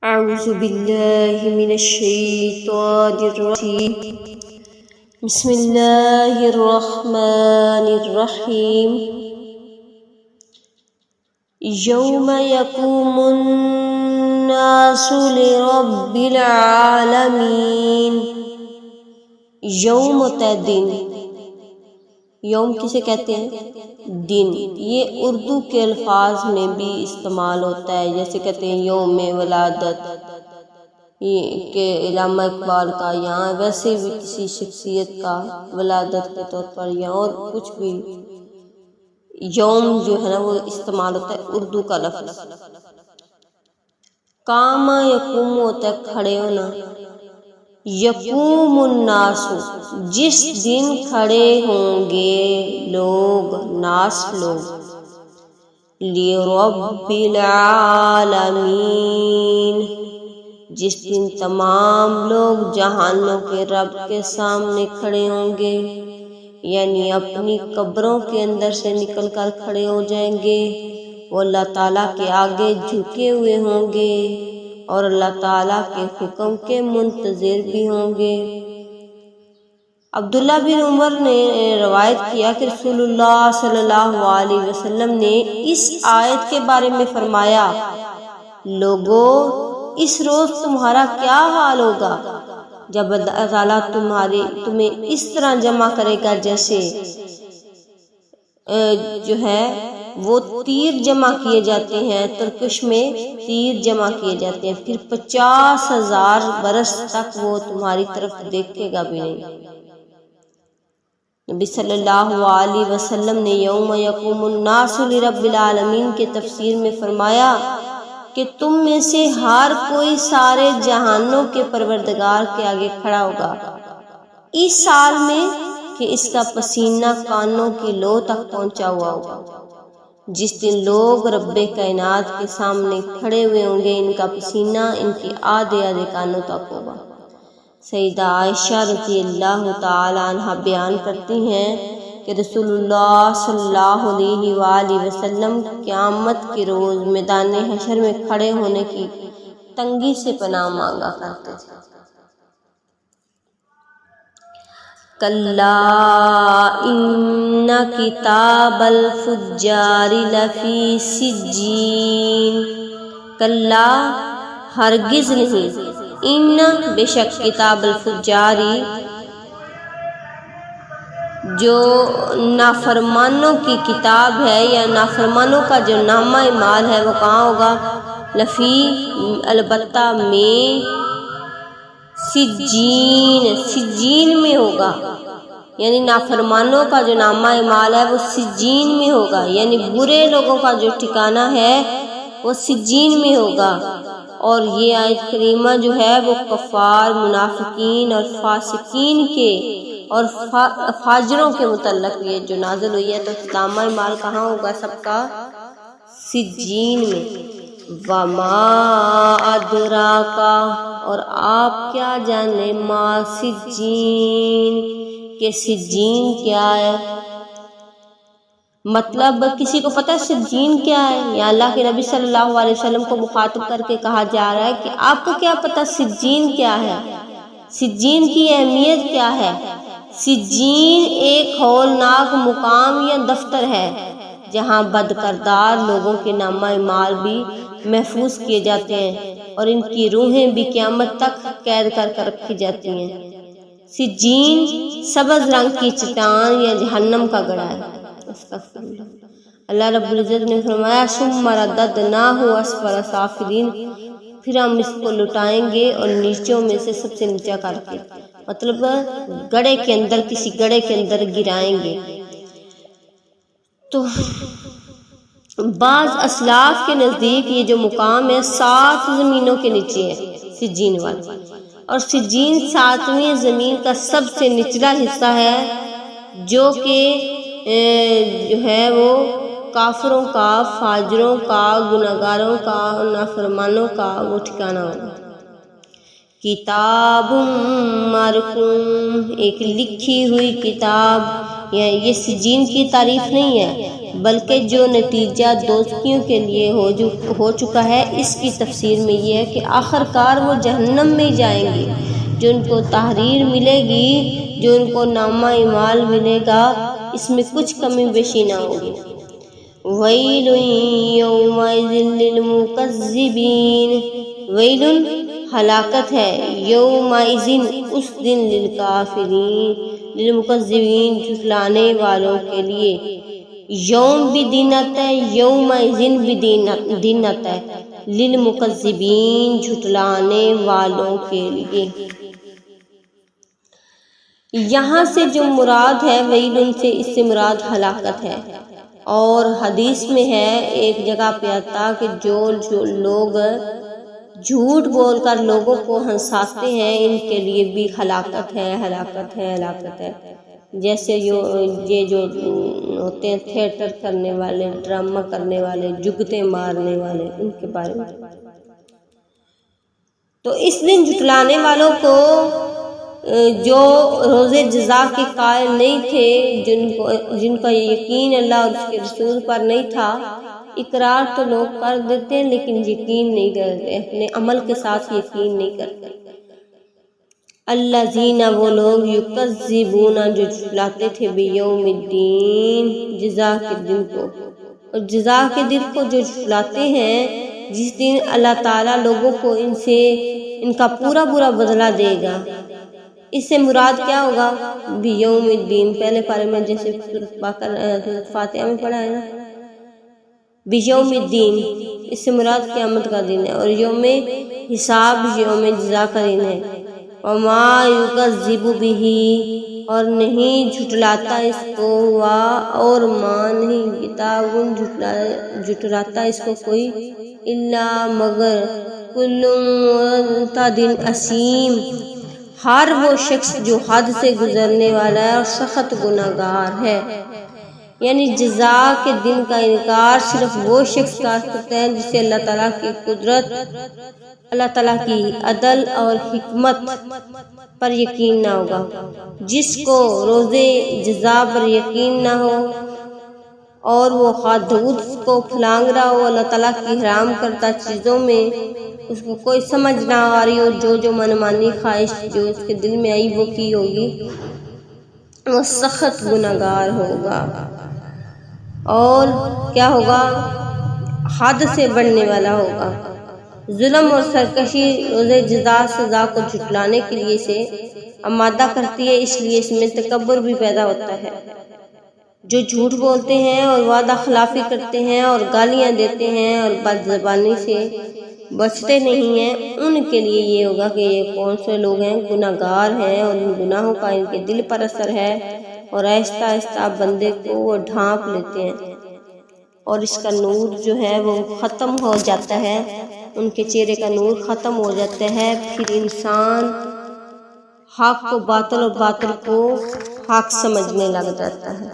اعوذ باللہ من الشیطان الرجیم بسم اللہ الرحمن الرحیم یوم یقوم الناس لرب العالمین۔ یوم ہوتا ہے دن، یوم کسے کہتے ہیں؟ دن۔ یہ اردو کے الفاظ میں بھی استعمال ہوتا ہے، جیسے کہتے ہیں یوم ولادت، یہ کہ علامہ اقبال کا، یہاں ویسے بھی کسی شخصیت کا ولادت کے طور پر یا اور کچھ بھی یوم جو ہے نا وہ استعمال ہوتا ہے، اردو کا لفظ۔ قام یقوم ہوتا ہے کھڑے ہونا، یقوم الناس جس دن کھڑے ہوں گے لوگ، ناس لوگ، لرب العالمین جس دن تمام لوگ جہانوں کے رب کے سامنے کھڑے ہوں گے، یعنی اپنی قبروں کے اندر سے نکل کر کھڑے ہو جائیں گے، وہ اللہ تعالیٰ کے آگے جھکے ہوئے ہوں گے اور اللہ تعالیٰ کے حکم کے منتظر بھی ہوں گے۔ عبداللہ بن عمر نے روایت کیا کہ رسول اللہ صلی اللہ علیہ وسلم نے اس آیت کے بارے میں فرمایا، لوگو اس روز تمہارا کیا حال ہوگا جب اللہ تعالیٰ تمہیں اس طرح جمع کرے گا جیسے جو ہے وہ تیر جمع کیے جاتے ہیں، ترکش میں تیر جمع کیے جاتے ہیں، پھر 50,000 برس تک وہ تمہاری طرف دیکھے گا بھی نہیں۔ نبی صلی اللہ علیہ وسلم نے یوم یقوم الناس لرب العالمین کے تفسیر میں فرمایا کہ تم میں سے ہر کوئی سارے جہانوں کے پروردگار کے آگے کھڑا ہوگا اس سال میں کہ اس کا پسینہ کانوں کی لو تک پہنچا ہوا ہوگا۔ جس دن لوگ رب کائنات کے سامنے کھڑے ہوئے ہوں گے، ان کا پسینہ ان کے آدھے کانوں تک ہوگا۔ سیدہ عائشہ رضی اللہ تعالی عنہ بیان کرتی ہیں کہ رسول اللہ صلی اللہ علیہ وآلہ وسلم قیامت کے روز میدان حشر میں کھڑے ہونے کی تنگی سے پناہ مانگا کرتے تھے۔ کلا ان کتاب الفجار لفی سجین، کلا ہرگز نہیں، ان بے شک کتاب الفجاری جو نافرمانوں کی کتاب ہے یا نافرمانوں کا جو نامہ اعمال ہے وہ کہاں ہوگا؟ لفی البتہ میں، سجین سجین میں ہوگا، یعنی نافرمانوں کا جو نامہ اعمال ہے وہ سجین میں ہوگا، یعنی برے لوگوں کا جو ٹھکانہ ہے وہ سجین میں ہوگا۔ اور یہ آیت کریمہ جو ہے وہ کفار، منافقین اور فاسقین کے اور فاجروں کے متعلق یہ جو نازل ہوئی ہے، تو نامہ اعمال کہاں ہوگا سب کا؟ سجین میں۔ وَمَا أَدْرَاكَ اور آپ کیا جانے، ما سجین کہ سجین کیا ہے؟ مطلب کسی کو پتہ سجین کیا ہے؟ یا اللہ کے نبی صلی اللہ علیہ وسلم کو مخاطب کر کے کہا جا رہا ہے کہ آپ کو کیا پتہ سجین کیا ہے؟ سجین کی اہمیت کیا ہے؟ سجین ایک ہولناک مقام یا دفتر ہے جہاں بدکردار لوگوں کے نامہ اعمال بھی محفوظ کیے جاتے ہیں اور ان کی روحیں بھی قیامت تک قید کر رکھی جاتی ہیں۔ سجین سبز رنگ کی چٹان یا جہنم کا گڑھا ہے۔ اللہ رب العزت نے فرمایا ثم رددناہ اسفل سافلین، پھر ہم اس کو لٹائیں گے اور نیچوں میں سے سب سے نیچا کر کے، مطلب گڑھے کے اندر، کسی گڑھے کے اندر گرائیں گے۔ تو بعض اسلاف کے نزدیک یہ جو مقام ہے 7 زمینوں کے نیچے ہے سجین والا، اور سجین 7ویں زمین کا سب سے نچلا حصہ ہے جو کہ جو ہے وہ کافروں کا، فاجروں کا، گناہگاروں کا، نافرمانوں کا وہ ٹھکانہ ہوگا۔ کتاب مرقوم ایک لکھی ہوئی کتاب، یہ سجین کی تعریف نہیں ہے بلکہ جو نتیجہ دوزخیوں کے لیے ہو چکا ہے، اس کی تفسیر میں یہ ہے کہ آخر کار وہ جہنم میں جائیں گے، جو ان کو تحریر ملے گی، جو ان کو نامہ اعمال ملے گا، اس میں کچھ کمی بیشی نہ ہوگی۔ وَيْلٌ يَوْمَئِذٍ لِّلْمُكَذِّبِينَ، ویل ہلاکت ہے، یومئذ اس دن، للکافرین للمکذبین جھٹلانے والوں کے لیے، یوم بھی دینت ہے، یومئذ بھی دینت ہے، للمکذبین جھٹلانے والوں کے لیے۔ یہاں سے جو مراد ہے ویل سے، اس سے مراد ہلاکت ہے، اور حدیث میں ہے ایک جگہ پہ آتا کہ جو لوگ جھوٹ بول کر لوگوں کو ہنساتے ہیں، ان کے لیے بھی ہلاکت ہے، ہلاکت ہے، ہلاکت ہے۔ جیسے یہ جو ہوتے ہیں تھیٹر کرنے والے، ڈرامہ کرنے والے، جگتے مارنے والے، ان کے بارے میں۔ تو اس دن جھٹلانے والوں کو، جو روز جزا کے قائل نہیں تھے، جن کا یقین اللہ اور اس کے رسول پر نہیں تھا، اقرار تو لوگ کر دیتے ہیں لیکن یقین نہیں کرتے، اپنے عمل کے ساتھ یقین نہیں کرتے۔ الذین، وہ لوگ، یکذبون، جو جھٹلاتے تھے، بیوم الدین، جزا کے دن کو، اور جزا کے دن کو جو جھٹلاتے ہیں، جس دن اللہ تعالیٰ لوگوں کو ان کا پورا بدلہ دے گا۔ اس سے مراد کیا ہوگا؟ بیوم الدین، پہلے پارے میں جیسے سورۃ فاتحہ میں پڑھا ہے نا، بیوم الدین، اس سے مراد قیامت کا دن ہے، اور یوم حساب، یوم جزا کا دن ہے۔ وما یکذب بہ، اور نہیں جھٹلاتا اس کو، اور ماں نہیں، کتاب جھٹلاتا اس کو کوئی، الا مگر، کل معتد اثیم، ہر وہ شخص جو حد سے گزرنے والا ہے اور سخت گناہگار ہے۔ یعنی جزا کے دن کا انکار صرف وہ شخص کر سکتا ہے جسے اللہ تعالیٰ کی قدرت، اللہ تعالیٰ کی عدل اور حکمت پر یقین نہ ہوگا۔ جس کو روز جزا پر یقین نہ ہو، اور وہ خواہ دودھ کو پھلانگ رہا ہو اللہ تعالیٰ کی حرام کردہ چیزوں میں، اس کو کوئی سمجھ نہ آ رہی ہو، جو منمانی خواہش جو اس کے دل میں آئی وہ کی ہوگی، وہ سخت گناہگار ہوگا، اور کیا ہوگا؟ حد سے بڑھنے والا ہوگا۔ ظلم اور سرکشی روز جزا سزا کو جھٹلانے کے لیے سے آمادہ کرتی ہے، اس لیے اس میں تکبر بھی پیدا ہوتا ہے۔ جو جھوٹ بولتے ہیں اور وعدہ خلافی کرتے ہیں اور گالیاں دیتے ہیں اور بد زبانی سے بچتے نہیں ہیں، ان کے لیے یہ ہوگا کہ یہ کون سے لوگ ہیں، گناہگار ہیں، اور ان گناہوں کا ان کے دل پر اثر ہے، اور آہستہ آہستہ بندے کو وہ ڈھانپ لیتے ہیں، اور اس کا نور جو ہے وہ ختم ہو جاتا ہے، ان کے چہرے کا نور ختم ہو جاتا ہے، پھر انسان حق کو باطل اور باطل کو حق سمجھنے لگ جاتا ہے۔